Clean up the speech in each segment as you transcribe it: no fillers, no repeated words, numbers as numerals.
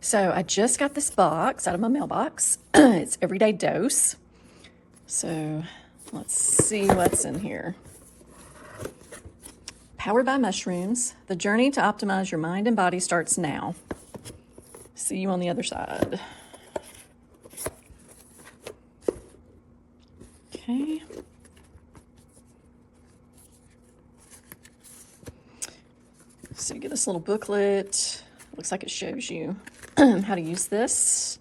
So I just got this box out of my mailbox. It's Everyday Dose. So let's see what's in here. Powered by mushrooms, the journey to optimize your mind and body starts now. See you on the other side. Okay. So you get this little booklet. Looks like it shows you how to use this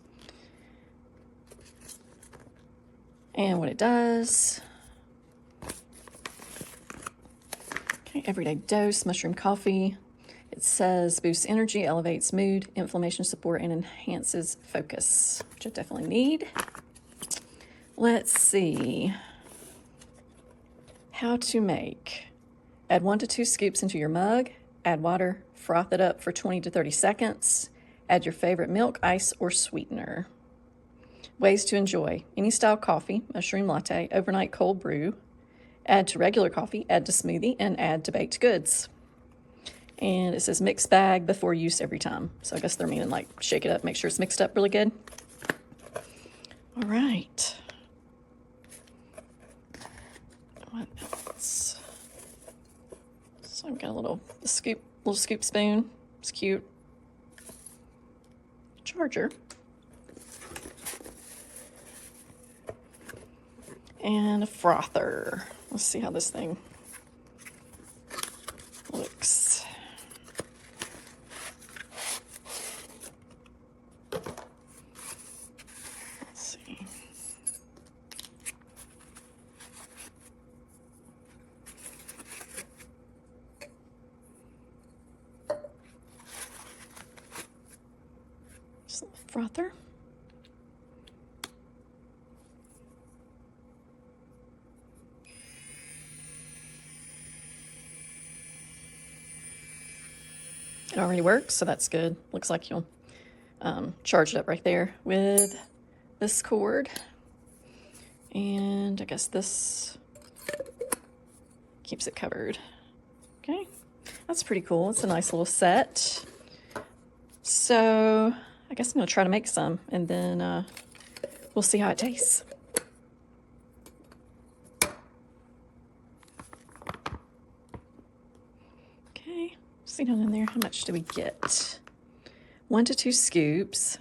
and what it does. Okay, Everyday Dose, mushroom coffee. It says boosts energy, elevates mood, inflammation support, and enhances focus, which I definitely need. Let's see. How to make. Add 1 to 2 scoops into your mug. Add water, froth it up for 20 to 30 seconds. Add your favorite milk, ice, or sweetener. Ways to enjoy. Any style coffee, mushroom latte, overnight cold brew. Add to regular coffee, add to smoothie, and add to baked goods. And it says mix bag before use every time. So I guess they're meaning like shake it up, make sure it's mixed up really good. All right. What else? So I've got a little scoop spoon. It's cute. Charger. And a frother. Let's see how this thing looks. Let's see. Just a little frother. It already works, so that's good. Looks like you'll charge it up right there with this cord. And I guess this keeps it covered. Okay, that's pretty cool. It's a nice little set. So I guess I'm gonna try to make some and then we'll see how it tastes. Okay, see down in there, how much do we get? 1 to 2 scoops.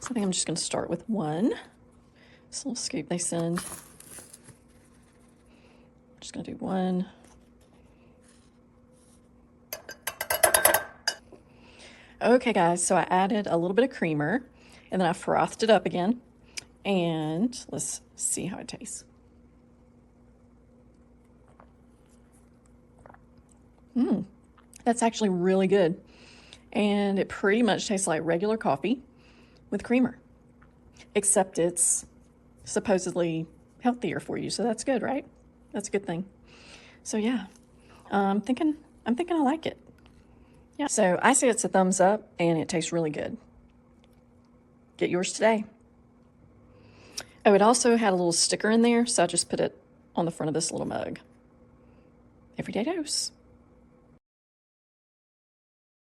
So I think I'm just gonna start with 1. This little scoop they send. I'm just gonna do 1. Okay guys, so I added a little bit of creamer and then I frothed it up again. And let's see how it tastes. That's actually really good. And it pretty much tastes like regular coffee with creamer, except it's supposedly healthier for you. So that's good, right? That's a good thing. So yeah, I'm thinking I like it. Yeah. So I say it's a thumbs up and it tastes really good. Get yours today. Oh, it also had a little sticker in there. So I just put it on the front of this little mug. Everyday Dose.